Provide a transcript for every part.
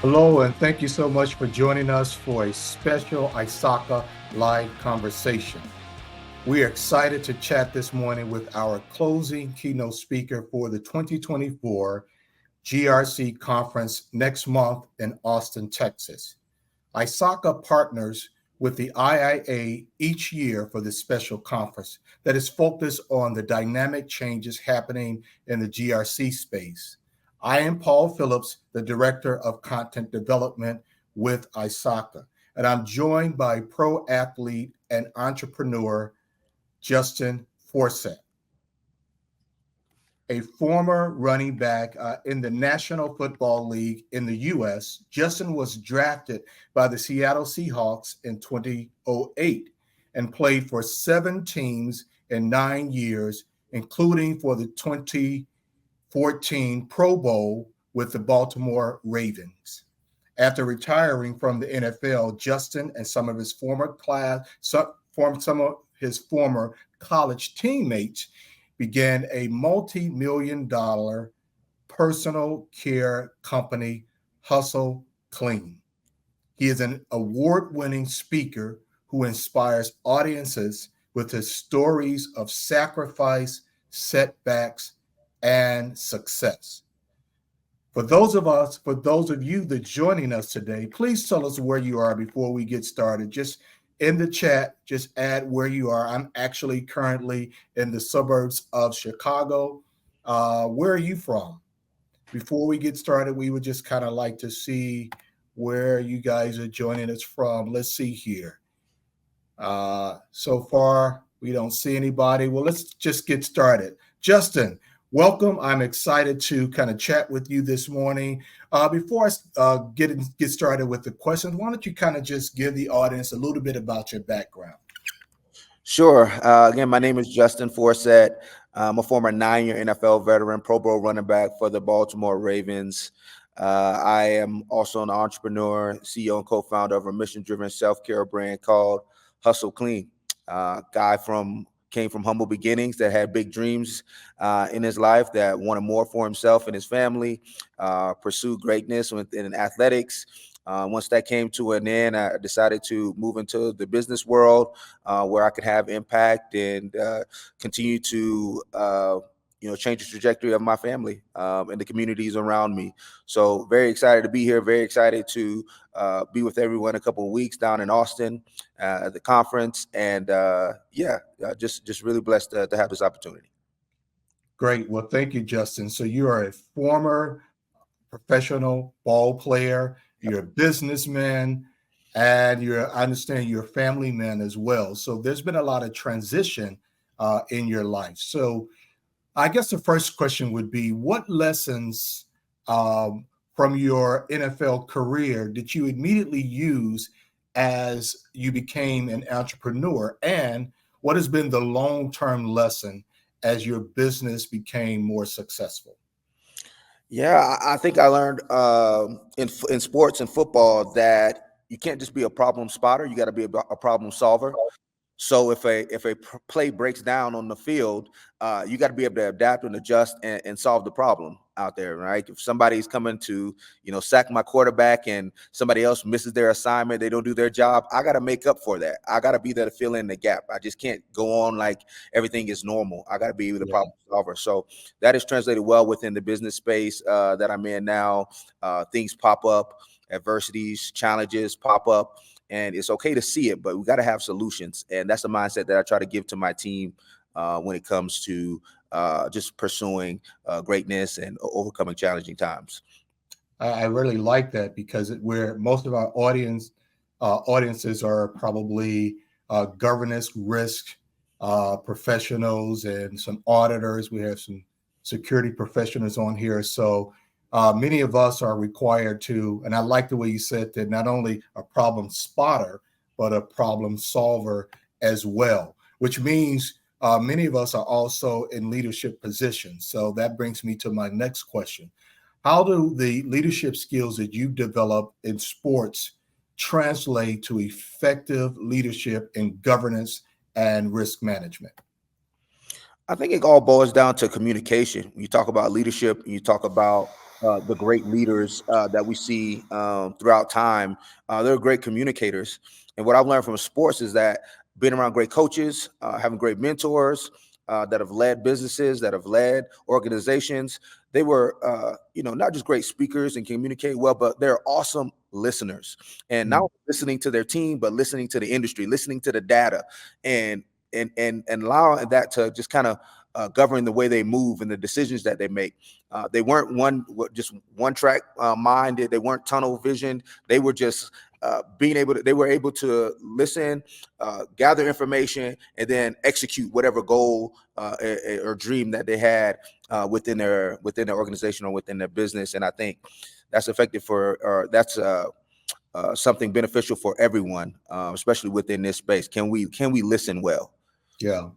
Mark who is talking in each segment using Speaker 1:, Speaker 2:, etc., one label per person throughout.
Speaker 1: Hello, and thank you so much for joining us for a special ISACA live conversation. We are excited to chat this morning with our closing keynote speaker for the 2024 GRC conference next month in Austin, Texas. ISACA partners with the IIA each year for this special conference that is focused on the dynamic changes happening in the GRC space. I am Paul Phillips, the Director of Content Development with ISACA, and I'm joined by pro athlete and entrepreneur Justin Forsett, a former running back in the National Football League in the U.S. Justin was drafted by the Seattle Seahawks in 2008 and played for 7 teams in 9 years, including for the 2014 Pro Bowl with the Baltimore Ravens. After retiring from the NFL, Justin and some of his former college teammates began a multi-million-dollar personal care company, Hustle Clean. He is an award-winning speaker who inspires audiences with his stories of sacrifice, setbacks, and success. For those of you that joining us today, please tell us where you are before we get started. Just in the chat, just add where you are. I'm actually currently in the suburbs of Chicago. Where are you from? Before we get started, we would just kind of like to see where you guys are joining us from. Let's see here. So far, we don't see anybody. Well, let's just get started. Justin, welcome. I'm excited to kind of chat with you this morning. Before I get started with the questions, why don't you kind of just give the audience a little bit about your background?
Speaker 2: Sure. Again, my name is Justin Forsett. I'm a former 9-year NFL veteran, Pro Bowl running back for the Baltimore Ravens. I am also an entrepreneur, CEO, and co-founder of a mission-driven self-care brand called Hustle Clean. Came from humble beginnings that had big dreams in his life, that wanted more for himself and his family, pursued greatness within athletics. Once that came to an end, I decided to move into the business world where I could have impact and continue to change the trajectory of my family and the communities around me. So very excited to be here. Very excited to be with everyone a couple of weeks down in Austin at the conference. And just really blessed to have this opportunity.
Speaker 1: Great. Well, thank you, Justin. So you are a former professional ball player, you're a businessman, and I understand you're a family man as well. So there's been a lot of transition in your life. So I guess the first question would be, what lessons from your NFL career did you immediately use as you became an entrepreneur? And what has been the long-term lesson as your business became more successful?
Speaker 2: Yeah, I think I learned in sports and football that you can't just be a problem spotter. You got to be a problem solver. So if a play breaks down on the field, you got to be able to adapt and adjust and solve the problem out there, right? If somebody's coming to, sack my quarterback and somebody else misses their assignment, they don't do their job, I got to make up for that. I got to be there to fill in the gap. I just can't go on like everything is normal. I got to be the problem solver. So that is translated well within the business space that I'm in now. Things pop up, adversities, challenges pop up. And it's okay to see it, but we got to have solutions. And that's the mindset that I try to give to my team when it comes to just pursuing greatness and overcoming challenging times.
Speaker 1: I really like that because where most of our audiences are probably governance risk professionals and some auditors. We have some security professionals on here. So many of us are required to, and I like the way you said that, not only a problem spotter, but a problem solver as well, which means many of us are also in leadership positions. So that brings me to my next question. How do the leadership skills that you've developed in sports translate to effective leadership in governance and risk management?
Speaker 2: I think it all boils down to communication. When you talk about leadership, you talk about the great leaders that we see throughout time. They're great communicators. And what I've learned from sports is that being around great coaches, having great mentors that have led businesses, that have led organizations, they were, not just great speakers and communicate well, but they're awesome listeners. And not only listening to their team, but listening to the industry, listening to the data, and allowing that to just kind of govern the way they move and the decisions that they make. They weren't just one track minded. They weren't tunnel visioned. They were just they were able to listen, gather information, and then execute whatever goal or dream that they had within their organization or within their business. And I think that's effective that's something beneficial for everyone, especially within this space. Can we listen well?
Speaker 1: Yeah.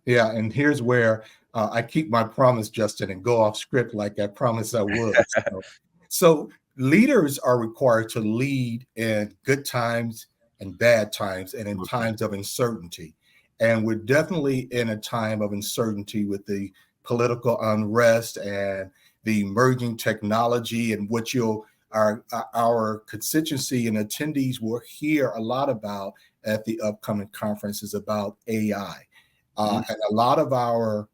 Speaker 1: And here's where I keep my promise, Justin, and go off script like I promised I would. So leaders are required to lead in good times and bad times and in times of uncertainty. And we're definitely in a time of uncertainty with the political unrest and the emerging technology, and what our constituency and attendees will hear a lot about at the upcoming conference is about AI. And a lot of our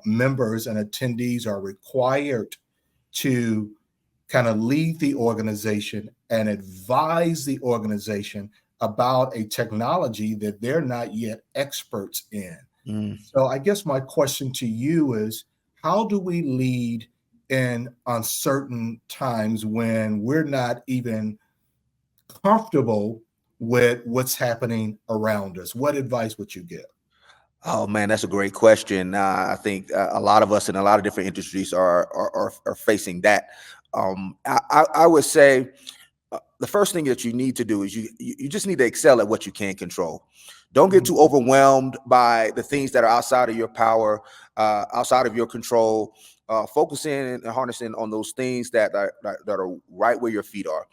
Speaker 1: members and attendees are required to kind of lead the organization and advise the organization about a technology that they're not yet experts in. So I guess my question to you is, how do we lead in uncertain times when we're not even comfortable with what's happening around us? What advice would you give?
Speaker 2: Oh man, that's a great question. I think a lot of us in a lot of different industries are facing that. I would say the first thing that you need to do is you just need to excel at what you can control. Don't get too overwhelmed by the things that are outside of your power, outside of your control. Focusing and harnessing on those things that are right where your feet are,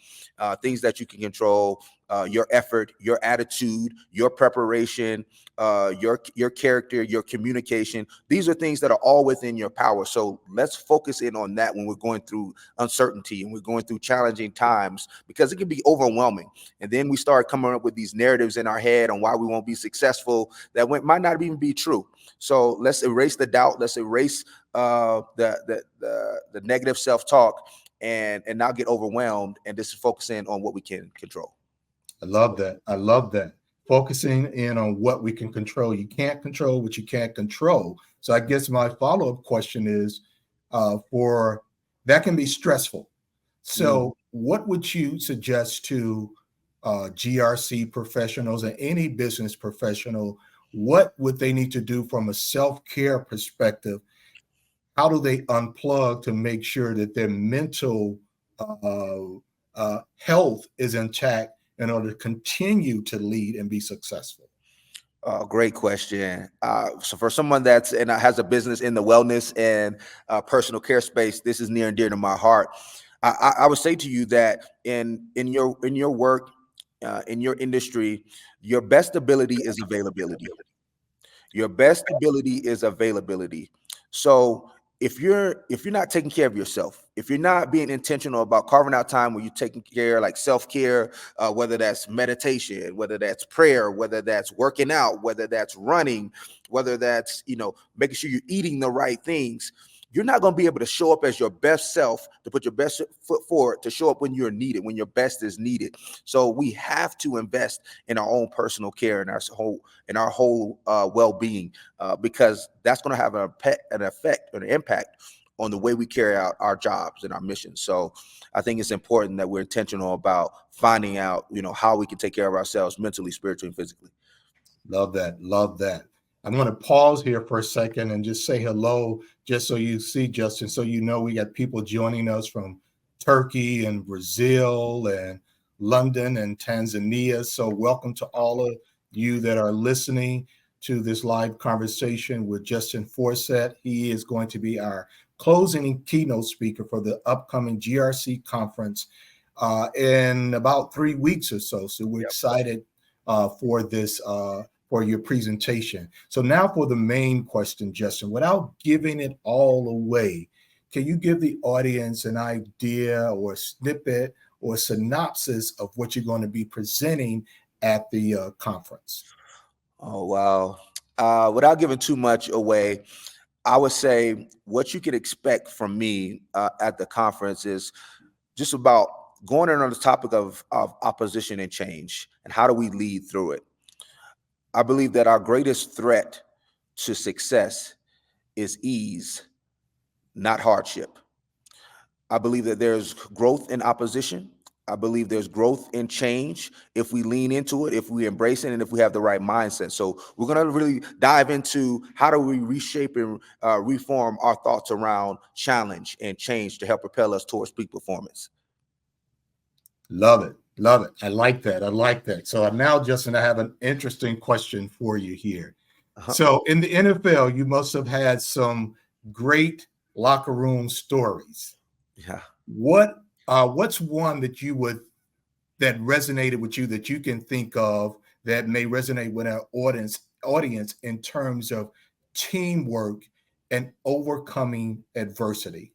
Speaker 2: things that you can control. Your effort, your attitude, your preparation, your character, your communication. These are things that are all within your power. So let's focus in on that when we're going through uncertainty and we're going through challenging times, because it can be overwhelming. And then we start coming up with these narratives in our head on why we won't be successful that might not even be true. So let's erase the doubt. Let's erase the negative self-talk and not get overwhelmed, and just focus in on what we can control.
Speaker 1: I love that. Focusing in on what we can control. You can't control what you can't control. So I guess my follow-up question is, for that can be stressful. So what would you suggest to GRC professionals and any business professional? What would they need to do from a self-care perspective? How do they unplug to make sure that their mental health is intact in order to continue to lead and be successful?
Speaker 2: Great question. So for someone that's has a business in the wellness and personal care space, this is near and dear to my heart. I would say to you that in your work, in your industry, your best ability is availability. Your best ability is availability. So if you're not taking care of yourself, if you're not being intentional about carving out time where you're taking care, like self-care, whether that's meditation, whether that's prayer, whether that's working out, whether that's running, whether that's making sure you're eating the right things, you're not going to be able to show up as your best self, to put your best foot forward, to show up when you're needed, when your best is needed. So we have to invest in our own personal care and our whole well-being, because that's going to have an effect, an impact on the way we carry out our jobs and our missions. So I think it's important that we're intentional about finding out, how we can take care of ourselves mentally, spiritually, and physically.
Speaker 1: Love that. I'm going to pause here for a second and just say hello, just so you see, Justin, so we got people joining us from Turkey and Brazil and London and Tanzania. So welcome to all of you that are listening to this live conversation with Justin Forsett. He is going to be our closing keynote speaker for the upcoming GRC conference in about 3 weeks or so. So we're excited for this, for your presentation. So now for the main question, Justin, without giving it all away, can you give the audience an idea or a snippet or synopsis of what you're going to be presenting at the conference?
Speaker 2: Oh, wow. Without giving too much away, I would say what you could expect from me at the conference is just about going in on the topic of opposition and change and how do we lead through it. I believe that our greatest threat to success is ease, not hardship. I believe that there's growth in opposition. I believe there's growth in change if we lean into it, if we embrace it, and if we have the right mindset. So we're going to really dive into how do we reshape and reform our thoughts around challenge and change to help propel us towards peak performance.
Speaker 1: Love it. Love it. I like that. I like that. So now, Justin, I have an interesting question for you here. So in the NFL, you must have had some great locker room stories.
Speaker 2: Yeah.
Speaker 1: What's one that that resonated with you that you can think of that may resonate with our audience in terms of teamwork and overcoming adversity?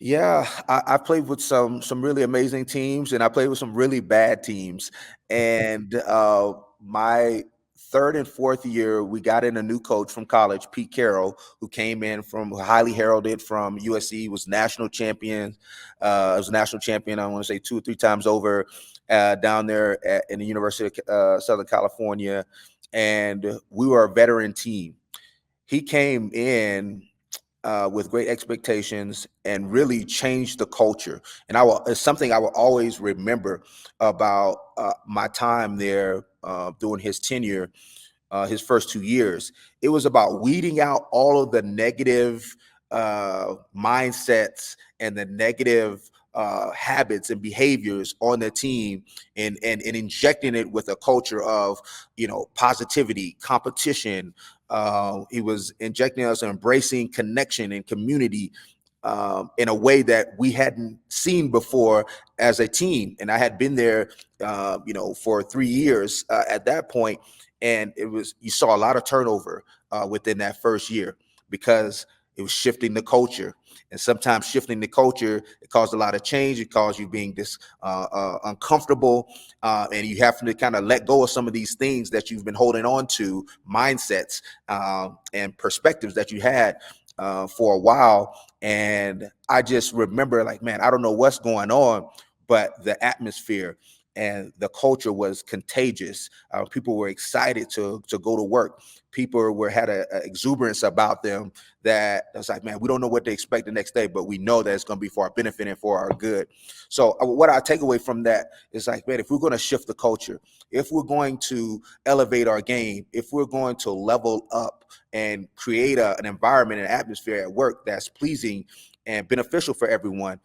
Speaker 2: Yeah, I played with some really amazing teams, and I played with some really bad teams. And my third and fourth year, we got in a new coach from college, Pete Carroll, who came in from highly heralded from USC, was national champion. Was a national champion, I want to say 2 or 3 times over down there in the University of Southern California. And we were a veteran team. He came in with great expectations and really changed the culture. And it's something I will always remember about my time there during his tenure, his first 2 years. It was about weeding out all of the negative mindsets and the negative habits and behaviors on the team, and injecting it with a culture of positivity, competition. He was injecting us embracing connection and community in a way that we hadn't seen before as a team. And I had been there, for 3 years at that point, and you saw a lot of turnover within that first year because it was shifting the culture. And sometimes shifting the culture, it caused a lot of change. It caused you being uncomfortable, and you have to kind of let go of some of these things that you've been holding on to, mindsets and perspectives that you had for a while. And I just remember, like, man, I don't know what's going on, but the atmosphere and the culture was contagious. People were excited to go to work. People had an exuberance about them that was like, man, we don't know what to expect the next day, but we know that it's going to be for our benefit and for our good. So what I take away from that is like, man, if we're going to shift the culture, if we're going to elevate our game, if we're going to level up and create an environment and atmosphere at work that's pleasing and beneficial for everyone,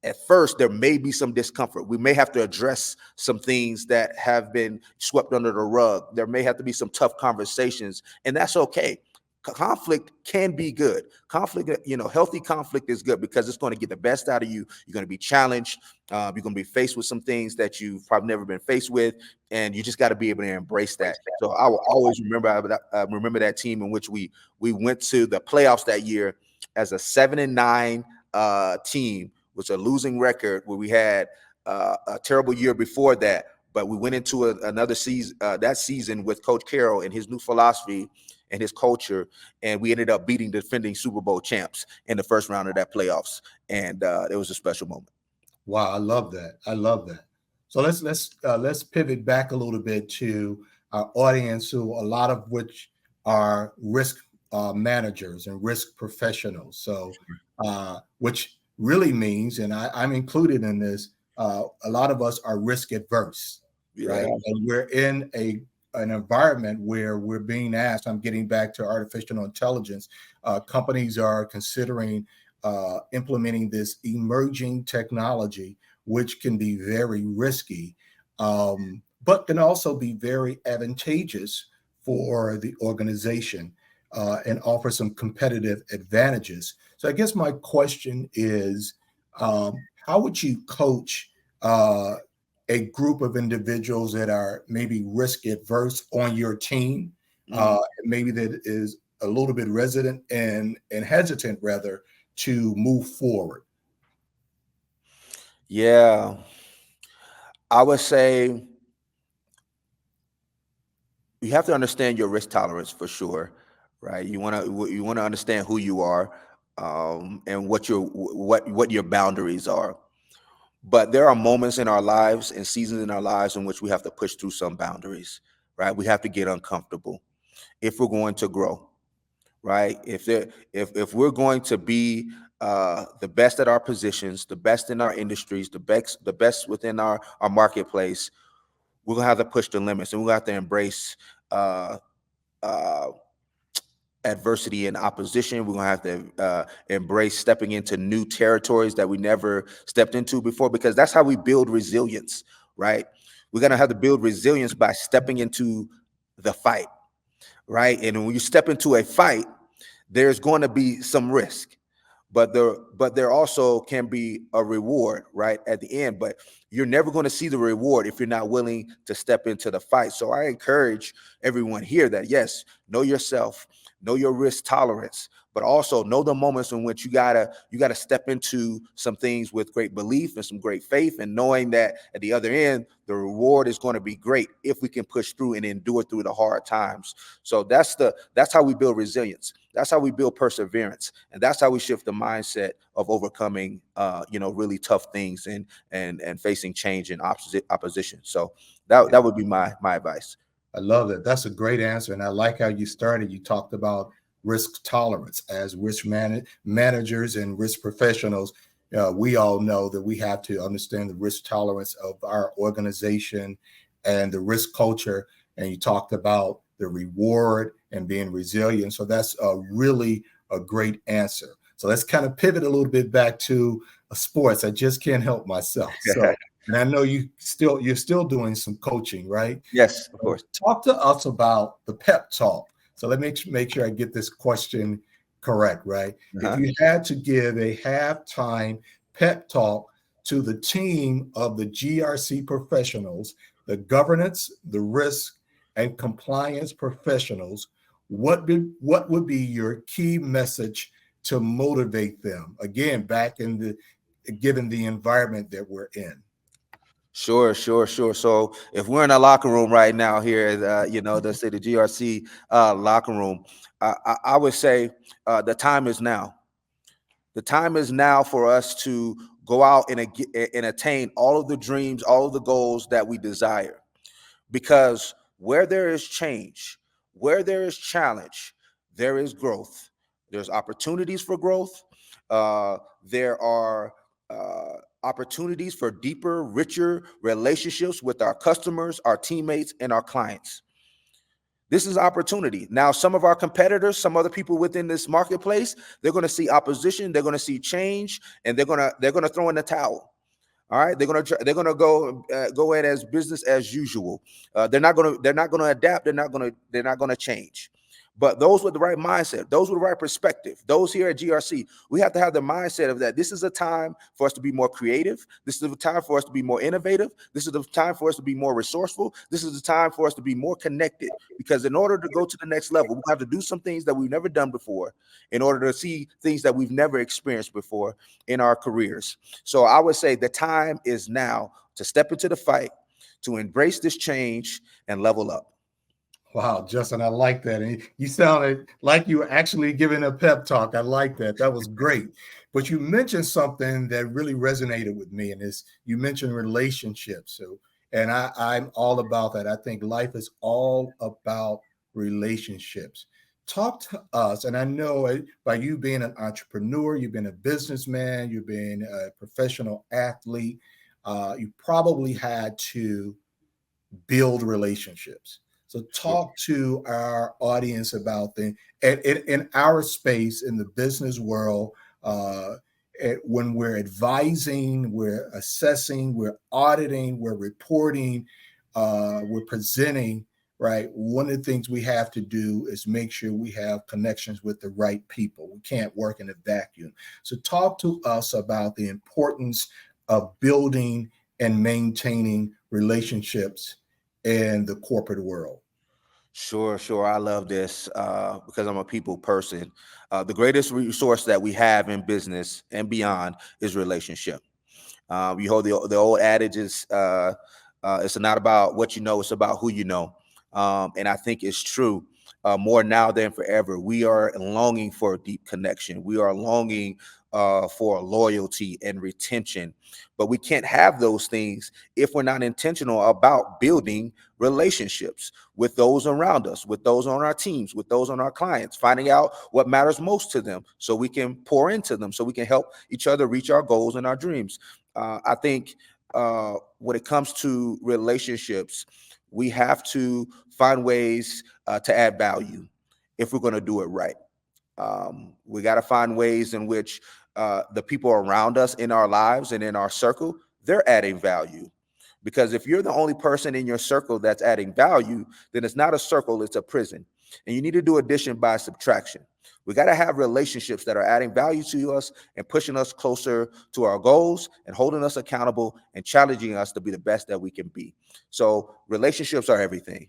Speaker 2: at first, there may be some discomfort. We may have to address some things that have been swept under the rug. There may have to be some tough conversations, and that's okay. Conflict can be good. Conflict, healthy conflict is good because it's going to get the best out of you. You're going to be challenged. You're going to be faced with some things that you've probably never been faced with, and you just got to be able to embrace that. So I will always remember that team in which we went to the playoffs that year as a 7-9 team, was a losing record where we had a terrible year before that, but we went into another season, that season with Coach Carroll and his new philosophy and his culture, and we ended up beating defending Super Bowl champs in the first round of that playoffs, and it was a special moment.
Speaker 1: Wow, I love that. I love that. So let's pivot back a little bit to our audience, who a lot of which are risk managers and risk professionals. So, which really means, and I'm included in this, a lot of us are risk adverse, right? And we're in an environment where we're being asked. I'm getting back to artificial intelligence. Companies are considering implementing this emerging technology, which can be very risky, but can also be very advantageous for the organization and offer some competitive advantages. So I guess my question is, how would you coach a group of individuals that are maybe risk adverse on your team, maybe that is a little bit resident and hesitant rather to move forward?
Speaker 2: Yeah, I would say you have to understand your risk tolerance for sure, right? You want to understand who you are, and what your boundaries are. But there are moments in our lives and seasons in our lives in which we have to push through some boundaries, right? We have to get uncomfortable if we're going to grow, right? If we're going to be the best at our positions, the best in our industries, the best within our marketplace, we're gonna have to push the limits, and we're gonna have to embrace uh, uh, adversity and opposition. We're gonna have to embrace stepping into new territories that we never stepped into before, because that's how we build resilience, right? We're gonna have to build resilience by stepping into the fight, right? And when you step into a fight, there's going to be some risk, but there also can be a reward right at the end. But you're never going to see the reward if you're not willing to step into the fight. So I encourage everyone here that, yes, know yourself, know your risk tolerance, but also know the moments in which you gotta step into some things with great belief and some great faith, and knowing that at the other end the reward is going to be great if we can push through and endure through the hard times. So that's how we build resilience. That's how we build perseverance, and that's how we shift the mindset of overcoming, really tough things, and facing change and opposition. So that would be my advice.
Speaker 1: I love that. That's a great answer. And I like how you started. You talked about risk tolerance. As managers and risk professionals, we all know that we have to understand the risk tolerance of our organization and the risk culture. And you talked about the reward and being resilient. So that's really a great answer. So let's kind of pivot a little bit back to sports. I just can't help myself. So, and I know you're still doing some coaching, right?
Speaker 2: Yes, of course.
Speaker 1: Talk to us about the pep talk. So let me make sure I get this question correct, right? If
Speaker 2: Uh-huh.
Speaker 1: you had to give a halftime pep talk to the team of the GRC professionals, the governance, the risk, and compliance professionals, what would be your key message to motivate them? Again, back in the given the environment that we're in.
Speaker 2: Sure, sure, sure. So if we're in a locker room right now here, let's say the GRC locker room, I would say the time is now. The time is now for us to go out and attain all of the dreams, all of the goals that we desire. Because where there is change, where there is challenge, there is growth. There's opportunities for growth. There are opportunities for deeper, richer relationships with our customers, our teammates, and our clients. This is opportunity. Now, some of our competitors, some other people within this marketplace, they're going to see opposition, they're going to see change, and they're going to throw in the towel. All right, they're gonna go in as business as usual. They're not gonna adapt. They're not gonna change. But those with the right mindset, those with the right perspective, those here at GRC, we have to have the mindset of that. This is a time for us to be more creative. This is a time for us to be more innovative. This is the time for us to be more resourceful. This is the time for us to be more connected. Because in order to go to the next level, we have to do some things that we've never done before, in order to see things that we've never experienced before in our careers. So I would say the time is now to step into the fight, to embrace this change, and level up.
Speaker 1: Wow, Justin, I like that. And you sounded like you were actually giving a pep talk. I like that. That was great. But you mentioned something that really resonated with me, and is you mentioned relationships. So, and I'm all about that. I think life is all about relationships. Talk to us, and I know by you being an entrepreneur, you've been a businessman, you've been a professional athlete, you probably had to build relationships. So talk to our audience about in our space in the business world. When we're advising, we're assessing, we're auditing, we're reporting, we're presenting. Right. One of the things we have to do is make sure we have connections with the right people. We can't work in a vacuum. So talk to us about the importance of building and maintaining relationships in the corporate world.
Speaker 2: Sure, sure. I love this because I'm a people person. The greatest resource that we have in business and beyond is relationship. You hold the old adage is it's not about what you know, it's about who you know. And I think it's true more now than forever. We are longing for a deep connection. We are longing for loyalty and retention. But we can't have those things if we're not intentional about building relationships with those around us, with those on our teams, with those on our clients, finding out what matters most to them so we can pour into them, so we can help each other reach our goals and our dreams. I think when it comes to relationships, we have to find ways to add value if we're going to do it right. We got to find ways in which the people around us in our lives and in our circle, they're adding value. Because if you're the only person in your circle that's adding value, then it's not a circle, it's a prison. And you need to do addition by subtraction. We got to have relationships that are adding value to us and pushing us closer to our goals and holding us accountable and challenging us to be the best that we can be. So relationships are everything.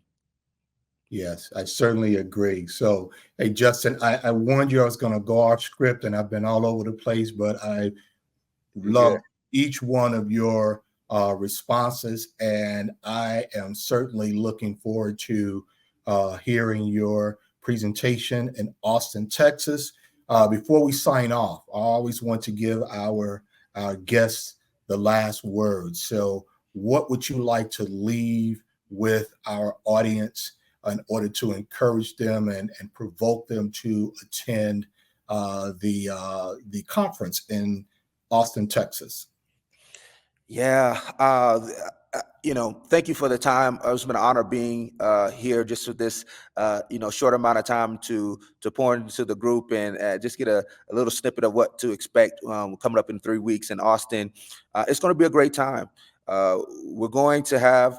Speaker 1: Yes, I certainly agree. So, hey, Justin, I warned you I was going to go off script and I've been all over the place, but I
Speaker 2: You're good.
Speaker 1: love each one of your responses. And I am certainly looking forward to hearing your presentation in Austin, Texas. Before we sign off, I always want to give our guests the last word. So, what would you like to leave with our audience in order to encourage them and provoke them to attend the conference in Austin, Texas?
Speaker 2: Yeah. Thank you for the time. It's been an honor being here just with this, short amount of time to pour into the group and just get a little snippet of what to expect coming up in 3 weeks in Austin. It's going to be a great time. We're going to have,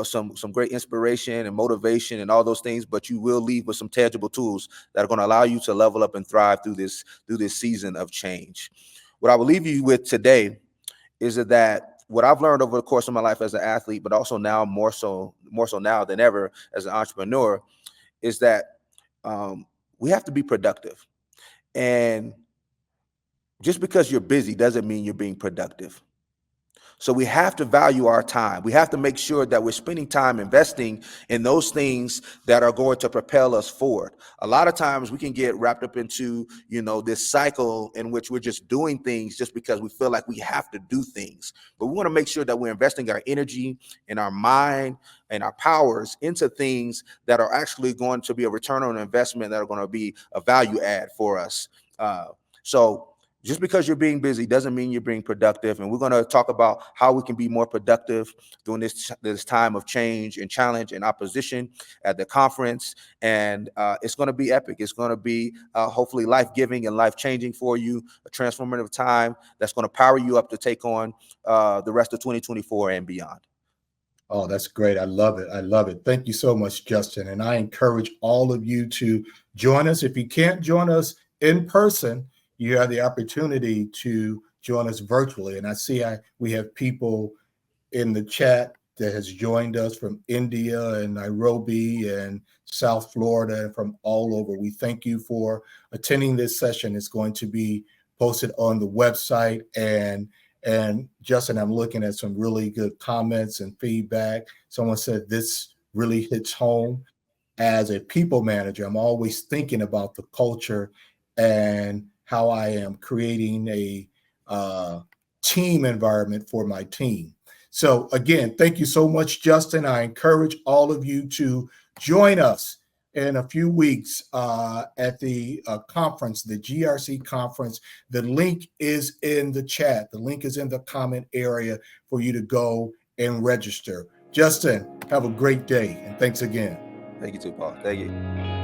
Speaker 2: some great inspiration and motivation and all those things, but you will leave with some tangible tools that are going to allow you to level up and thrive through this season of change. What I will leave you with today is that what I've learned over the course of my life as an athlete, but also now more so now than ever as an entrepreneur, is that we have to be productive. And just because you're busy doesn't mean you're being productive. So we have to value our time. We have to make sure that we're spending time investing in those things that are going to propel us forward. A lot of times we can get wrapped up into, this cycle in which we're just doing things just because we feel like we have to do things. But we want to make sure that we're investing our energy and our mind and our powers into things that are actually going to be a return on investment, that are going to be a value add for us. So just because you're being busy doesn't mean you're being productive. And we're going to talk about how we can be more productive during this time of change and challenge and opposition at the conference. And it's going to be epic. It's going to be hopefully life-giving and life-changing for you, a transformative time that's going to power you up to take on the rest of 2024 and beyond.
Speaker 1: Oh, that's great. I love it. I love it. Thank you so much, Justin. And I encourage all of you to join us. If you can't join us in person, you have the opportunity to join us virtually. And I see we have people in the chat that has joined us from India and Nairobi and South Florida and from all over. We thank you for attending this session. It's going to be posted on the website. And Justin, I'm looking at some really good comments and feedback. Someone said this really hits home. As a people manager, I'm always thinking about the culture and how I am creating a team environment for my team. So again, thank you so much, Justin. I encourage all of you to join us in a few weeks at the conference, the GRC conference. The link is in the chat. The link is in the comment area for you to go and register. Justin, have a great day, and thanks again.
Speaker 2: Thank you too, Paul. Thank you.